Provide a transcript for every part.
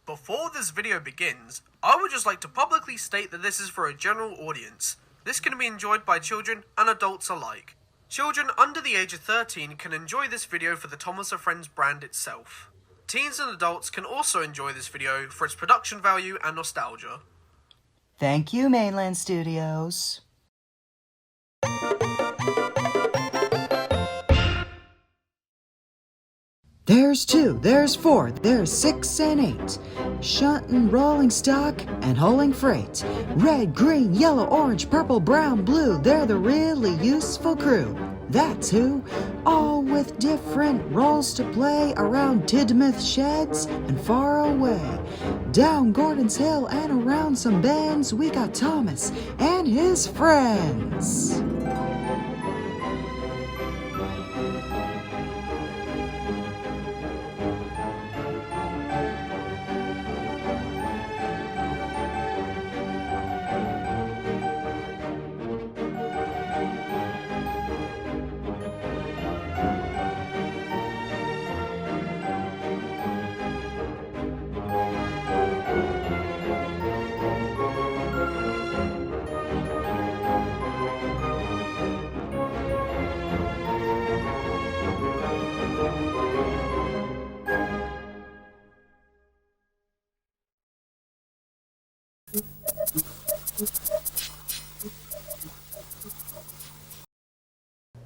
Before this video begins, I would just like to publicly state that this is for a general audience. This can be enjoyed by children and adults alike. Children under the age of 13 can enjoy this video for the Thomas & Friends brand itself. Teens and adults can also enjoy this video for its production value and nostalgia. Thank you, Mainland Studios. There's 2, there's 4, there's 6 and 8. Shunting, rolling stock, and hauling freight. Red, green, yellow, orange, purple, brown, blue. They're the really useful crew. That's who. All with different roles to play around Tidmouth sheds and far away. Down Gordon's Hill and around some bends, we got Thomas and his friends.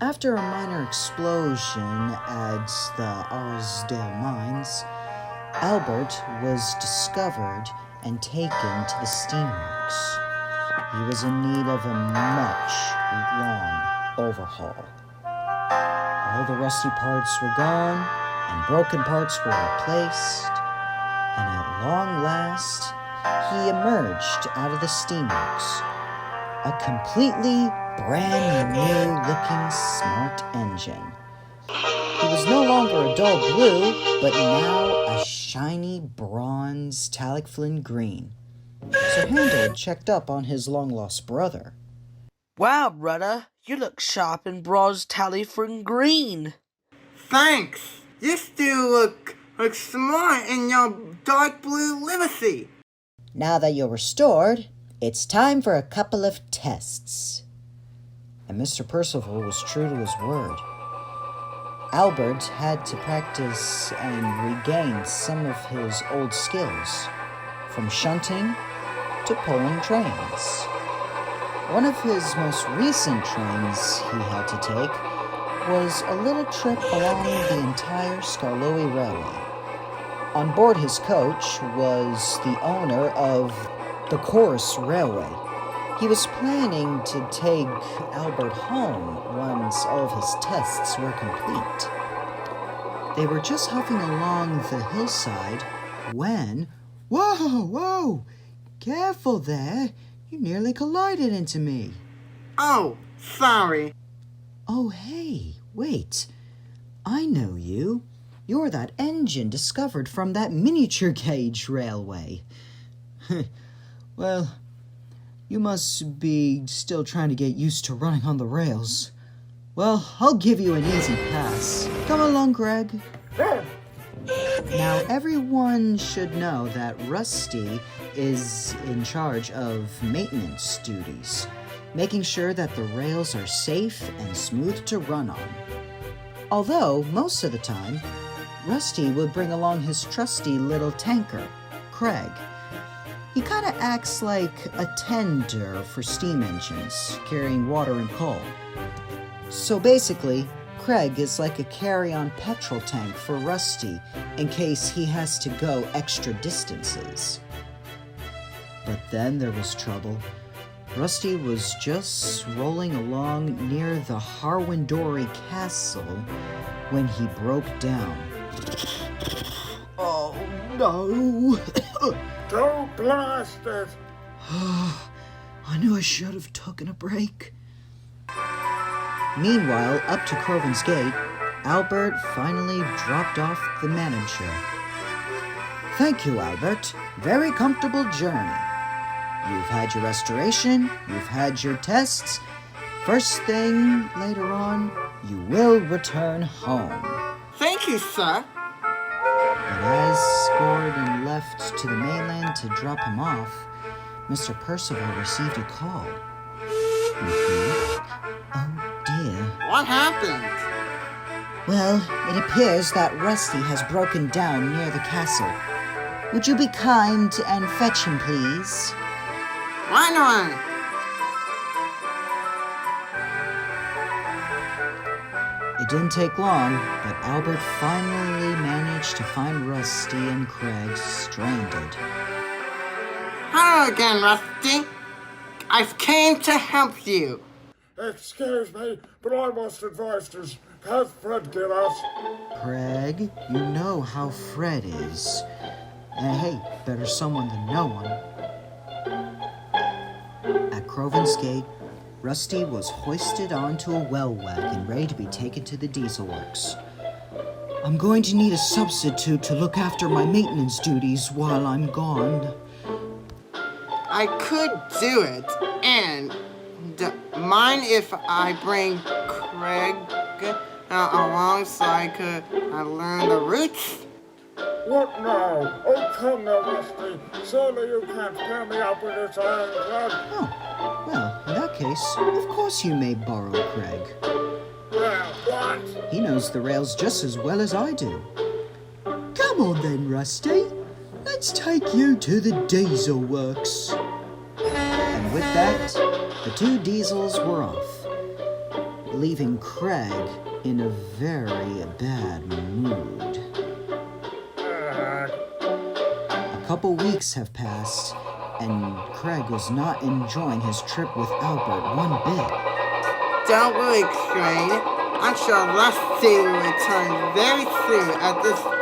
After a minor explosion at the Arsdale mines, Albert was discovered and taken to the steamworks. He was in need of a much-long overhaul. All the rusty parts were gone, and broken parts were replaced, and at long last, he emerged out of the steamworks, a completely brand new looking smart engine. He was no longer a dull blue, but now a shiny bronze Taliflin green. Sir Handel checked up on his long-lost brother. Wow, brother, you look sharp in bronze Taliflin green. Thanks. You still look smart in your dark blue liberty. Now that you're restored, it's time for a couple of tests. And Mr. Percival was true to his word. Albert had to practice and regain some of his old skills, from shunting to pulling trains. One of his most recent trains he had to take was a little trip along the entire Skarloey Railway. On board his coach was the owner of the Chorus Railway. He was planning to take Albert home once all of his tests were complete. They were just huffing along the hillside when... Whoa! Careful there! You nearly collided into me. Oh, sorry. Oh, hey, wait. I know you. You're that engine discovered from that miniature gauge railway. Well... You must be still trying to get used to running on the rails. Well, I'll give you an easy pass. Come along, Greg. Now, everyone should know that Rusty is in charge of maintenance duties, making sure that the rails are safe and smooth to run on. Although, most of the time, Rusty would bring along his trusty little tanker, Craig. He kind of acts like a tender for steam engines, carrying water and coal. So basically, Craig is like a carry-on petrol tank for Rusty in case he has to go extra distances. But then there was trouble. Rusty was just rolling along near the Harwindori Castle when he broke down. Oh no! Don't blast it. I knew I should have taken a break. Meanwhile, up to Croven's Gate, Albert finally dropped off the manager. Thank you, Albert. Very comfortable journey. You've had your restoration, you've had your tests. First thing later on, you will return home. Thank you, sir. But as Gordon left to the to drop him off, Mr. Percival received a call. Oh dear. What happened? Well, it appears that Rusty has broken down near the castle. Would you be kind and fetch him, please? Right on. It didn't take long, but Albert finally managed to find Rusty and Craig stranded. Hello again, Rusty. I've came to help you. Excuse me, but I must advise this. Has Fred get us? Craig, you know how Fred is. And hey, better someone than no one. At Croven's Gate, Rusty was hoisted onto a well wagon ready to be taken to the diesel works. I'm going to need a substitute to look after my maintenance duties while I'm gone. I could do it, and mind if I bring Craig along so I could learn the routes? What now? Oh, come now, Rusty. Surely you can't pair me up with this ironclad. Oh, well, in that case, of course you may borrow Craig. Well, what? He knows the rails just as well as I do. Come on then, Rusty. Let's take you to the diesel works. And with that, the two diesels were off, leaving Craig in a very bad mood. A couple weeks have passed, and Craig was not enjoying his trip with Albert one bit. Don't worry, Craig. I'm sure Rusty will return very soon at this point.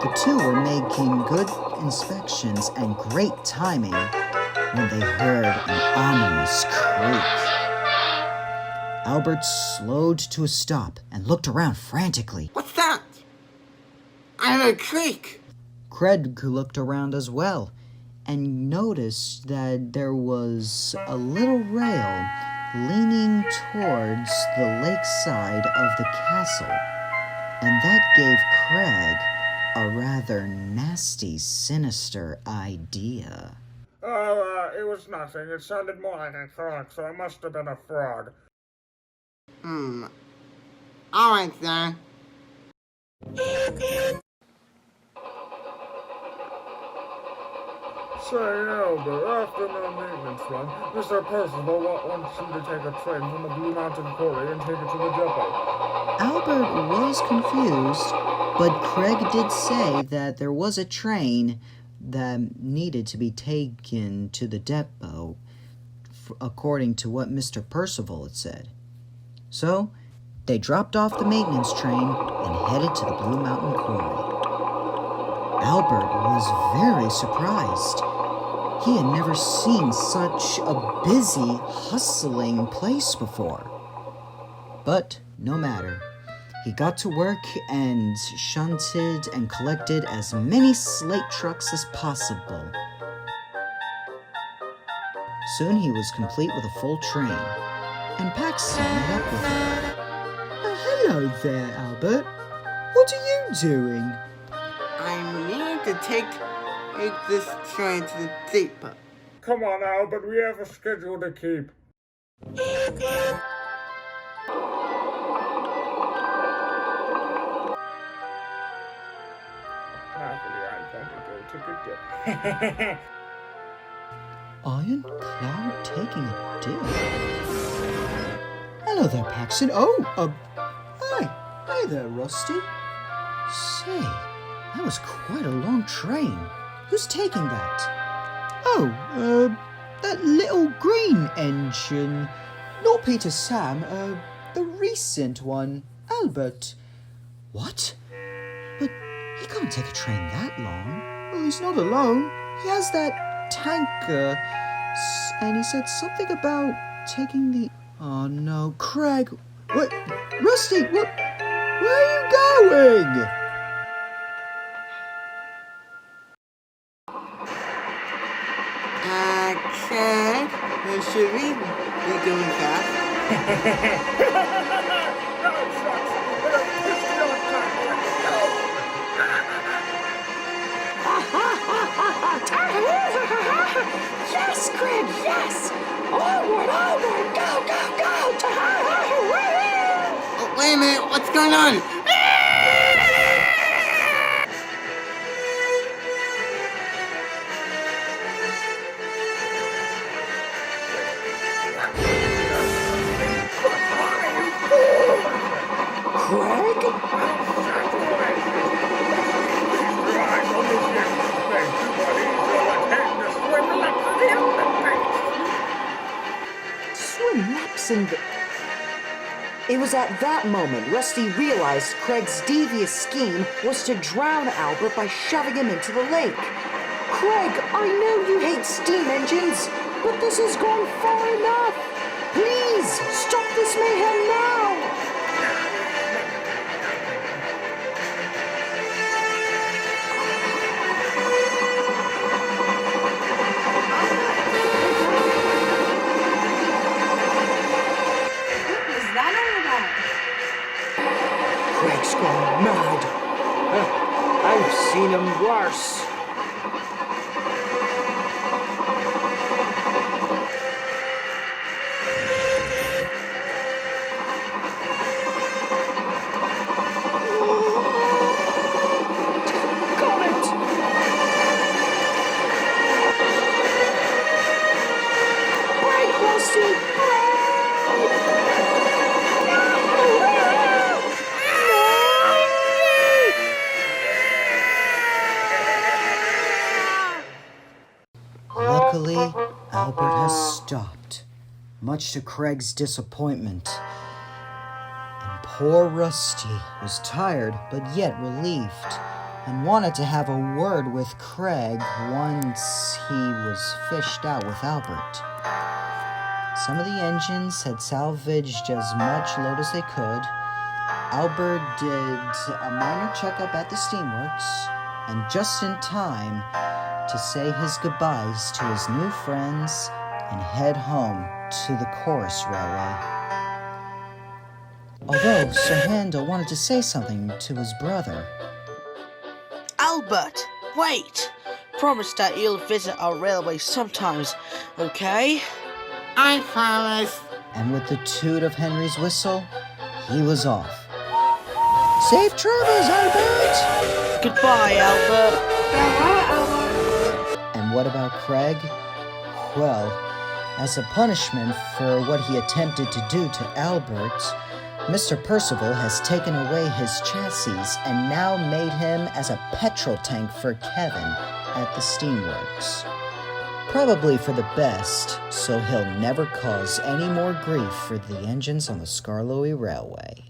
The two were making good inspections and great timing when they heard an ominous creak. Albert slowed to a stop and looked around frantically. What's that? I heard a creak. Craig looked around as well and noticed that there was a little rail leaning towards the lakeside of the castle, and that gave Craig a rather nasty, sinister idea. Oh, it was nothing. It sounded more like a frog, so it must have been a frog. Alright then. Say, Albert, after my maintenance run, Mr. Percival wants you to take a train from the Blue Mountain Quarry and take it to the depot. Albert was confused, but Craig did say that there was a train that needed to be taken to the depot, according to what Mr. Percival had said. So, they dropped off the maintenance train and headed to the Blue Mountain Quarry. Albert was very surprised. He had never seen such a busy, hustling place before. But no matter. He got to work and shunted and collected as many slate trucks as possible. Soon he was complete with a full train, and Paxton met up with him. Hello there, Albert. What are you doing? I need to take this train to the depot. Come on, Albert, we have a schedule to keep. Happily, I'm going to go take a dip. Ironclad taking a dip? Hello there, Paxton. Hi there, Rusty. Say, that was quite a long train. Who's taking that? That little green engine. Not Peter Sam, the recent one, Albert. What? But he can't take a train that long. Well, he's not alone. He has that tanker, and he said something about taking the Oh no, Craig! What? Rusty, what? Where are you going? Craig, should we be going fast? No, shucks! It'll piss me off, Yes, Craig, yes! Onward, onward, go, go, go! Oh, wait a minute, what's going on? Craig? Swim laps in the... It was at that moment Rusty realized Craig's devious scheme was to drown Albert by shoving him into the lake. Craig, I know you hate steam engines, but this has gone far enough. Please, stop this mayhem now! Craig's gone mad. I've seen him worse. Got it! Break, Rusty! Luckily, Albert has stopped, much to Craig's disappointment. And poor Rusty was tired but yet relieved, and wanted to have a word with Craig once he was fished out with Albert. Some of the engines had salvaged as much load as they could. Albert did a minor checkup at the steamworks, and just in time to say his goodbyes to his new friends and head home to the Chorus Railway. Although Sir Handel wanted to say something to his brother. Albert, wait! Promise that you'll visit our railway sometimes, okay? I promise. And with the toot of Henry's whistle, he was off. Safe travels, Albert! Goodbye, Albert. And what about Craig? Well, as a punishment for what he attempted to do to Albert, Mr. Percival has taken away his chassis and now made him as a petrol tank for Kevin at the steamworks. Probably for the best, so he'll never cause any more grief for the engines on the Skarloey Railway.